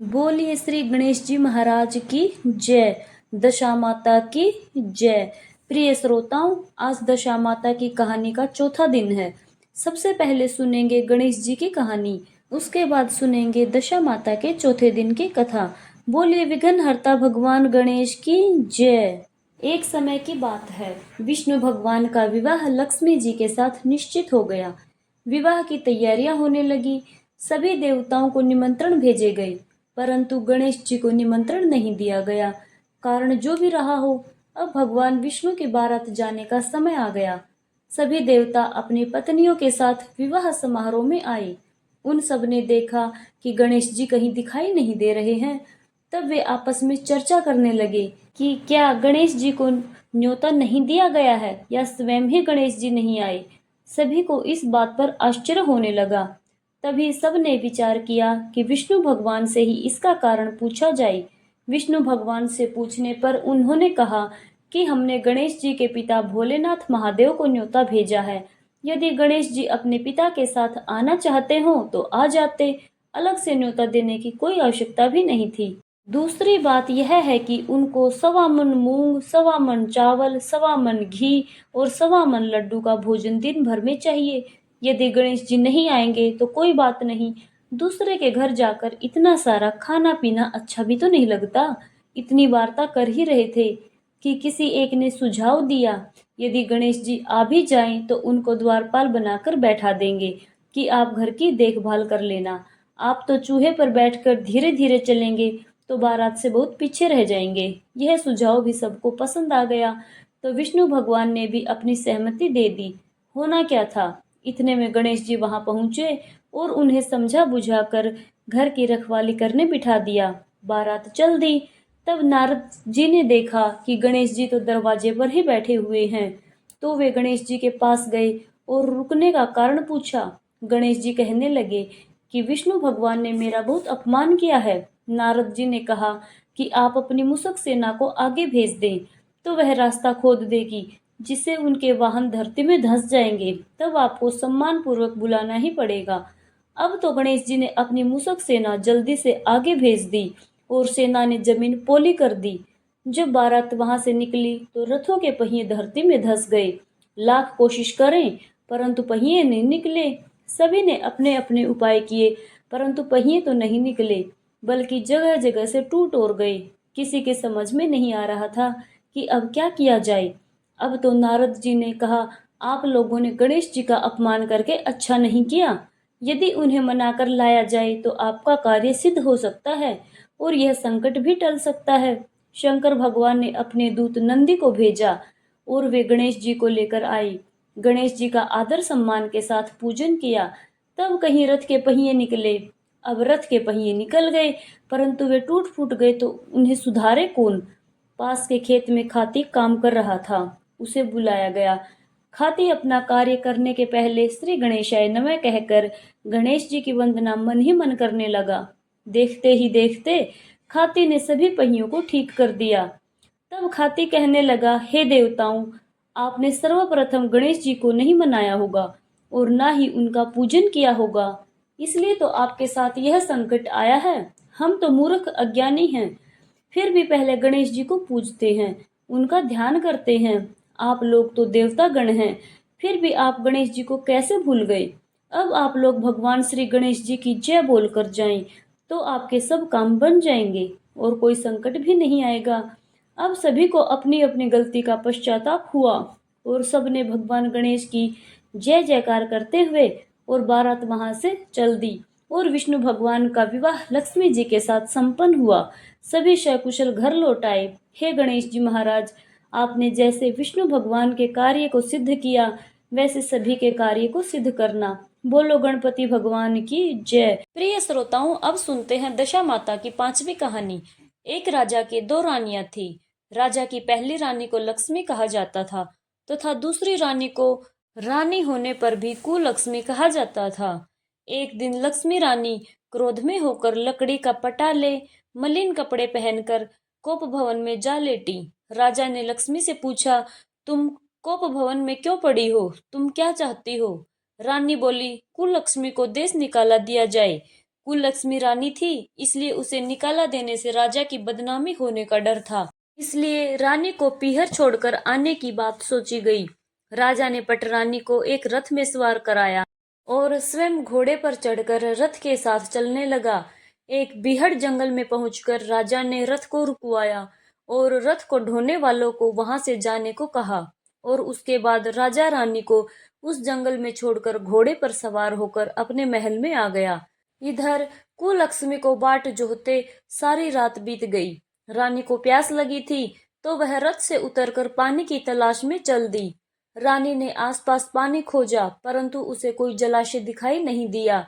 बोलिए श्री गणेश जी महाराज की जय। दशा माता की जय। प्रिय श्रोताओं, आज दशा माता की कहानी का चौथा दिन है। सबसे पहले सुनेंगे गणेश जी की कहानी, उसके बाद सुनेंगे दशा माता के चौथे दिन की कथा। बोलिए विघ्नहर्ता भगवान गणेश की जय। एक समय की बात है, विष्णु भगवान का विवाह लक्ष्मी जी के साथ निश्चित हो गया। विवाह की तैयारियां होने लगी। सभी देवताओं को निमंत्रण भेजे गए, परंतु गणेश जी को निमंत्रण नहीं दिया गया। कारण जो भी रहा हो, अब भगवान विष्णु की बारात जाने का समय आ गया। सभी देवता अपनी पत्नियों के साथ विवाह समारोह में आए। उन सब ने देखा कि गणेश जी कहीं दिखाई नहीं दे रहे हैं। तब वे आपस में चर्चा करने लगे कि क्या गणेश जी को न्योता नहीं दिया गया है या स्वयं ही गणेश जी नहीं आए। सभी को इस बात पर आश्चर्य होने लगा। तभी सबने विचार किया कि विष्णु भगवान से ही इसका कारण पूछा जाए। विष्णु भगवान से पूछने पर उन्होंने कहा कि हमने गणेश जी के पिता भोलेनाथ महादेव को न्योता भेजा है। यदि गणेश जी अपने पिता के साथ आना चाहते हो तो आ जाते, अलग से न्योता देने की कोई आवश्यकता भी नहीं थी। दूसरी बात यह है कि उनको 1.25 मन मूंग, 1.25 मन चावल, 1.25 मन घी और 1.25 मन लड्डू का भोजन दिन भर में चाहिए। यदि गणेश जी नहीं आएंगे तो कोई बात नहीं, दूसरे के घर जाकर इतना सारा खाना पीना अच्छा भी तो नहीं लगता। इतनी वार्ता कर ही रहे थे कि किसी एक ने सुझाव दिया, यदि गणेश जी आ भी जाएं तो उनको द्वारपाल बनाकर बैठा देंगे कि आप घर की देखभाल कर लेना। आप तो चूहे पर बैठकर धीरे धीरे चलेंगे तो बारात से बहुत पीछे रह जाएंगे। यह सुझाव भी सबको पसंद आ गया, तो विष्णु भगवान ने भी अपनी सहमति दे दी। होना क्या था, इतने में गणेश जी वहां पहुंचे और उन्हें समझा बुझाकर घर की रखवाली करने बिठा दिया। बारात चल दी। तब नारद जी ने देखा कि गणेश जी तो दरवाजे पर ही बैठे हुए हैं, तो वे गणेश जी के पास गए और रुकने का कारण पूछा। गणेश जी कहने लगे कि विष्णु भगवान ने मेरा बहुत अपमान किया है। नारद जी ने कहा कि आप अपनी मूषक सेना को आगे भेज दें, तो वह रास्ता खोद देगी, जिससे उनके वाहन धरती में धंस जाएंगे। तब आपको सम्मान पूर्वक बुलाना ही पड़ेगा। अब तो गणेश जी ने अपनी मूषक सेना जल्दी से आगे भेज दी और सेना ने जमीन पोली कर दी। जब बारात वहां से निकली तो रथों के पहिए धरती में धंस गए। लाख कोशिश करें परंतु पहिए नहीं निकले। सभी ने अपने अपने उपाय किए, परंतु पहिए तो नहीं निकले, बल्कि जगह जगह से टूट और गए। किसी के समझ में नहीं आ रहा था कि अब क्या किया जाए। अब तो नारद जी ने कहा, आप लोगों ने गणेश जी का अपमान करके अच्छा नहीं किया। यदि उन्हें मनाकर लाया जाए तो आपका कार्य सिद्ध हो सकता है और यह संकट भी टल सकता है। शंकर भगवान ने अपने दूत नंदी को भेजा और वे गणेश जी को लेकर आए। गणेश जी का आदर सम्मान के साथ पूजन किया। तब कहीं रथ के पहिए निकले। अब रथ के पहिए निकल गए, परंतु वे टूट फूट गए तो उन्हें सुधारे कौन। पास के खेत में खाती काम कर रहा था, उसे बुलाया गया। खाती अपना कार्य करने के पहले श्री गणेशाय नमः कहकर गणेश जी की वंदना मन ही मन करने लगा। देखते ही देखते खाती ने सभी पहियों को ठीक कर दिया। तब खाती कहने लगा, हे देवताओं, आपने सर्वप्रथम गणेश जी को नहीं मनाया होगा और ना ही उनका पूजन किया होगा, इसलिए तो आपके साथ यह संकट आया है। हम तो मूर्ख अज्ञानी हैं, फिर भी पहले गणेश जी को पूजते हैं, उनका ध्यान करते हैं। आप लोग तो देवता गण हैं, फिर भी आप गणेश जी को कैसे भूल गए। अब आप लोग भगवान श्री गणेश जी की जय बोलकर जाएं, तो आपके सब काम बन जाएंगे और कोई संकट भी नहीं आएगा। अब सभी को अपनी अपनी गलती का पश्चाताप हुआ और सबने भगवान गणेश की जय जयकार करते हुए और बारात वहां से चल दी और विष्णु भगवान का विवाह लक्ष्मी जी के साथ संपन्न हुआ। सभी सकुशल घर लौट आए। हे गणेश जी महाराज, आपने जैसे विष्णु भगवान के कार्य को सिद्ध किया, वैसे सभी के कार्य को सिद्ध करना। बोलो गणपति भगवान की जय। प्रिय श्रोताओं, अब सुनते हैं दशा माता की 5वीं कहानी। एक राजा के 2 रानियां थी। राजा की पहली रानी को लक्ष्मी कहा जाता था तथा दूसरी रानी को रानी होने पर भी कुलक्ष्मी कहा जाता था। एक दिन लक्ष्मी रानी क्रोध में होकर लकड़ी का पटाले मलिन कपड़े पहनकर कोप भवन में जा लेटी। राजा ने लक्ष्मी से पूछा, तुम कोप भवन में क्यों पड़ी हो, तुम क्या चाहती हो। रानी बोली, कुलक्ष्मी को देश निकाला दिया जाए। कुललक्ष्मी रानी थी, इसलिए उसे निकाला देने से राजा की बदनामी होने का डर था। इसलिए रानी को पीहर छोड़कर आने की बात सोची गई। राजा ने पटरानी को एक रथ में सवार कराया और स्वयं घोड़े पर चढ़कर रथ के साथ चलने लगा। एक बीहड़ जंगल में पहुंचकर राजा ने रथ को रुकवाया और रथ को ढोने वालों को वहां से जाने को कहा और उसके बाद राजा रानी को उस जंगल में छोड़कर घोड़े पर सवार होकर अपने महल में आ गया। इधर कुललक्ष्मी को बाट जोहते सारी रात बीत गई। रानी को प्यास लगी थी तो वह रथ से उतरकर पानी की तलाश में चल दी। रानी ने आसपास पानी खोजा परंतु उसे कोई जलाशय दिखाई नहीं दिया।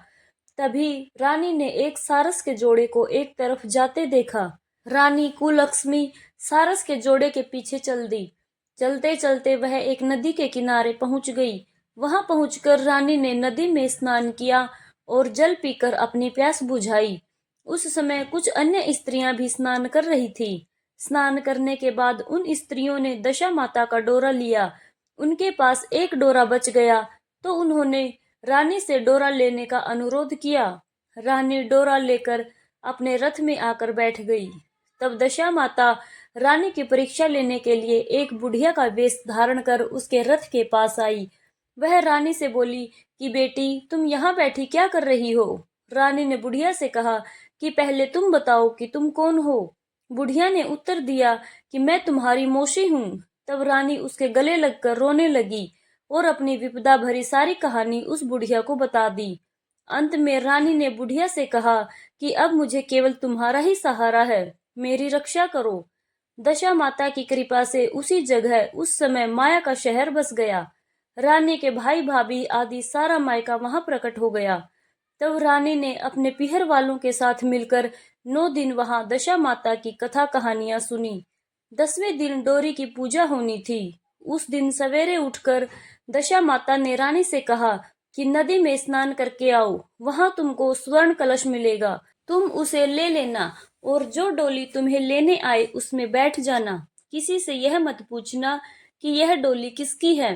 तभी रानी ने एक सारस के जोड़े को एक तरफ जाते देखा। रानी कुललक्ष्मी सारस के जोड़े के पीछे चल दी। चलते चलते वह एक नदी के किनारे पहुंच गई। वहां पहुंचकर रानी ने नदी में स्नान किया और जल पीकर अपनी प्यास बुझाई। उस समय कुछ अन्य स्त्रियां भी स्नान कर रही थी। स्नान करने के बाद उन स्त्रियों ने दशा माता का डोरा लिया। उनके पास एक डोरा बच गया तो उन्होंने रानी से डोरा लेने का अनुरोध किया। रानी डोरा लेकर अपने रथ में आकर बैठ गई। तब दशा माता रानी की परीक्षा लेने के लिए एक बुढ़िया का वेश धारण कर उसके रथ के पास आई। वह रानी से बोली कि बेटी, तुम यहाँ बैठी क्या कर रही हो? रानी ने बुढ़िया से कहा कि पहले तुम बताओ कि तुम कौन हो। बुढ़िया ने उत्तर दिया कि मैं तुम्हारी मौसी हूँ। तब रानी उसके गले लगकर रोने लगी और अपनी विपदा भरी सारी कहानी उस बुढ़िया को बता दी। अंत में रानी ने बुढ़िया से कहा कि अब मुझे केवल तुम्हारा ही सहारा है, मेरी रक्षा करो। दशा माता की कृपा से उसी जगह उस समय माया का शहर बस गया। रानी के भाई भाभी आदि सारा मायका वहां प्रकट हो गया। तब रानी ने अपने पीहर वालों के साथ मिलकर 9 दिन वहां दशा माता की कथा कहानियां सुनी। 10वें दिन डोरी की पूजा होनी थी। उस दिन सवेरे उठकर दशा माता ने रानी से कहा कि नदी में स्नान करके आओ, वहां तुमको स्वर्ण कलश मिलेगा, तुम उसे ले लेना और जो डोली तुम्हें लेने आए उसमें बैठ जाना। किसी से यह मत पूछना कि यह डोली किसकी है।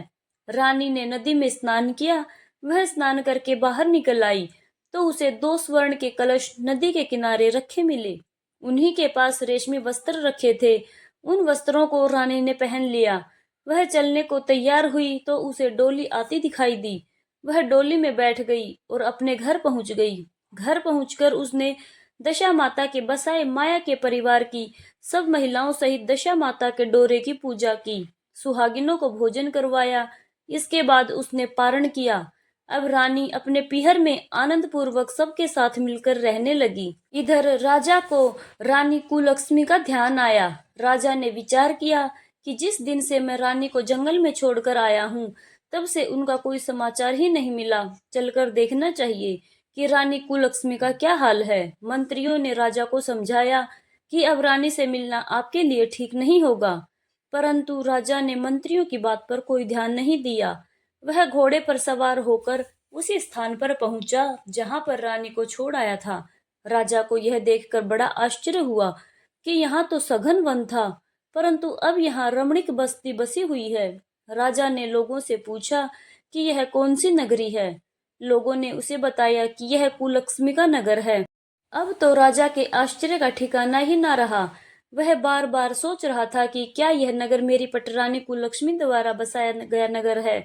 रानी ने नदी में स्नान किया। वह स्नान करके बाहर निकल आई तो उसे 2 स्वर्ण के कलश नदी के किनारे रखे मिले। उन्हीं के पास रेशमी वस्त्र रखे थे। उन वस्त्रों को रानी ने पहन लिया। वह चलने को तैयार हुई तो उसे डोली आती दिखाई दी। वह डोली में बैठ गई और अपने घर पहुंच गई। घर पहुंचकर उसने दशा माता के बसाए माया के परिवार की सब महिलाओं सहित दशा माता के डोरे की पूजा की। सुहागिनों को भोजन करवाया। इसके बाद उसने पारण किया। अब रानी अपने पीहर में आनंद पूर्वक सबके साथ मिलकर रहने लगी। इधर राजा को रानी कुललक्ष्मी का ध्यान आया। राजा ने विचार किया कि जिस दिन से मैं रानी को जंगल में छोड़कर आया हूँ तब से उनका कोई समाचार ही नहीं मिला। चलकर देखना चाहिए कि रानी कुललक्ष्मी का क्या हाल है। मंत्रियों ने राजा को समझाया कि अब रानी से मिलना आपके लिए ठीक नहीं होगा, परंतु राजा ने मंत्रियों की बात पर कोई ध्यान नहीं दिया। वह घोड़े पर सवार होकर उसी स्थान पर पहुंचा जहां पर रानी को छोड़ आया था। राजा को यह देखकर बड़ा आश्चर्य हुआ कि यहाँ तो सघन वन था, परंतु अब यहाँ रमणीक बस्ती बसी हुई है। राजा ने लोगों से पूछा कि यह कौन सी नगरी है। लोगों ने उसे बताया कि यह कुललक्ष्मी का नगर है। अब तो राजा के आश्चर्य का ठिकाना ही ना रहा। वह बार बार सोच रहा था कि क्या यह नगर मेरी पटरानी कुललक्ष्मी द्वारा बसाया गया नगर है।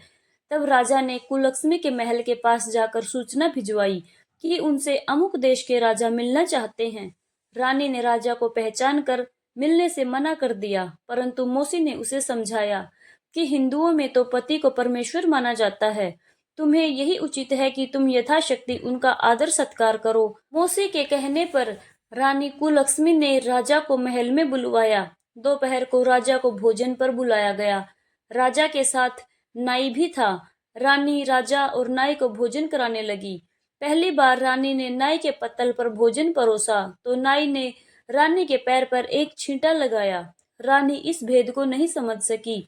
तब राजा ने कुललक्ष्मी के महल के पास जाकर सूचना भिजवाई कि उनसे अमुक देश के राजा मिलना चाहते हैं। रानी ने राजा को पहचान कर मिलने से मना कर दिया, परंतु मौसी ने उसे समझाया कि हिंदुओं में तो पति को परमेश्वर माना जाता है, तुम्हें यही उचित है कि तुम यथाशक्ति उनका आदर सत्कार करो। मौसी के कहने पर रानी कुललक्ष्मी ने राजा को महल में बुलवाया। दोपहर को राजा को भोजन पर बुलाया गया। राजा के साथ नाई भी था। रानी राजा और नाई को भोजन कराने लगी। पहली बार रानी ने नाई के पत्तल पर भोजन परोसा तो नाई ने रानी के पैर पर एक छींटा लगाया। रानी इस भेद को नहीं समझ सकी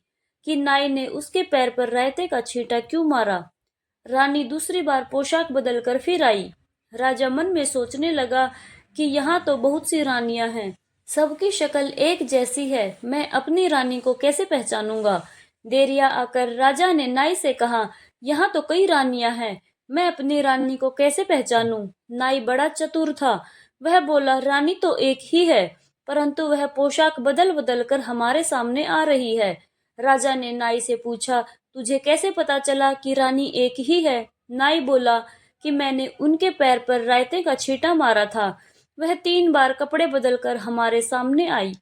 कि नाई ने उसके पैर पर रायते का छींटा क्यों मारा। रानी दूसरी बार पोशाक बदलकर फिर आई। राजा मन में सोचने लगा कि यहाँ तो बहुत सी रानियां हैं, सबकी शक्ल एक जैसी है, मैं अपनी रानी को कैसे पहचानूंगा। देरिया आकर राजा ने नाई से कहा, यहाँ तो कई रानियां हैं, मैं अपनी रानी को कैसे पहचानूं? नाई बड़ा चतुर था। वह बोला, रानी तो एक ही है, परंतु वह पोशाक बदल बदल कर हमारे सामने आ रही है। राजा ने नाई से पूछा, तुझे कैसे पता चला कि रानी एक ही है? नाई बोला कि मैंने उनके पैर पर रायते का छींटा मारा था। वह 3 बार कपड़े बदलकर हमारे सामने आई,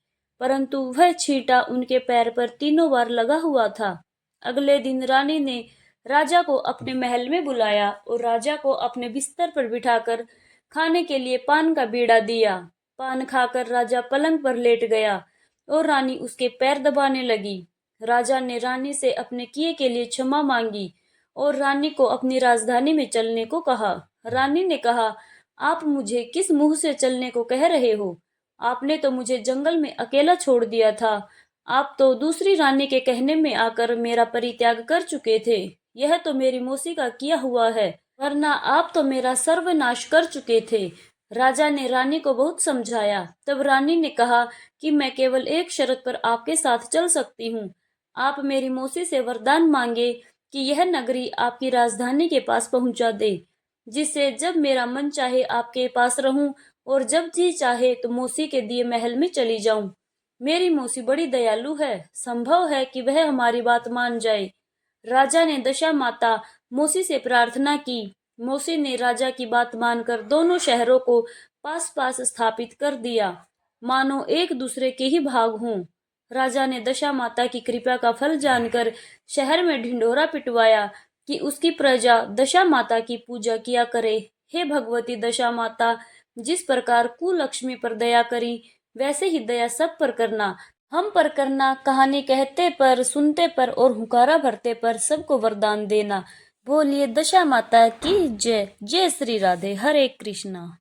परंतु वह छींटा उनके पैर पर तीनों बार लगा हुआ था। अगले दिन रानी ने राजा को अपने महल में बुलाया और राजा को अपने बिस्तर पर बिठाकर खाने के लिए पान का बीड़ा दिया। पान खाकर राजा पलंग पर लेट गया और रानी उसके पैर दबाने लगी। राजा ने रानी से अपने किए के लिए क्षमा मांगी और रानी को अपनी राजधानी में चलने को कहा। रानी ने कहा, आप मुझे किस मुंह से चलने को कह रहे हो? आपने तो मुझे जंगल में अकेला छोड़ दिया था। आप तो दूसरी रानी के कहने में आकर मेरा परित्याग कर चुके थे। यह तो मेरी मौसी का किया हुआ है, वरना आप तो मेरा सर्वनाश कर चुके थे। राजा ने रानी को बहुत समझाया। तब रानी ने कहा कि मैं केवल एक शर्त पर आपके साथ चल सकती हूँ। आप मेरी मौसी से वरदान मांगे कि यह नगरी आपकी राजधानी के पास पहुंचा दे, जिससे जब मेरा मन चाहे आपके पास रहूं और जब जी चाहे तो मौसी के दिए महल में चली जाऊं। मेरी मौसी बड़ी दयालु है, संभव है कि वह हमारी बात मान जाए। राजा ने दशा माता मौसी से प्रार्थना की। मौसी ने राजा की बात मानकर दोनों शहरों को पास पास स्थापित कर दिया, मानो एक दूसरे के ही भाग हों। राजा ने दशा माता की कृपा का फल जानकर शहर में ढिंढोरा पिटवाया कि उसकी प्रजा दशा माता की पूजा किया करे। हे भगवती दशा माता, जिस प्रकार कुलक्ष्मी पर दया करी, वैसे ही दया सब पर करना, हम पर करना। कहानी कहते पर, सुनते पर और हुकारा भरते पर सबको वरदान देना। बोलिए दशा माता की जय। जय श्री राधे। हरे कृष्णा।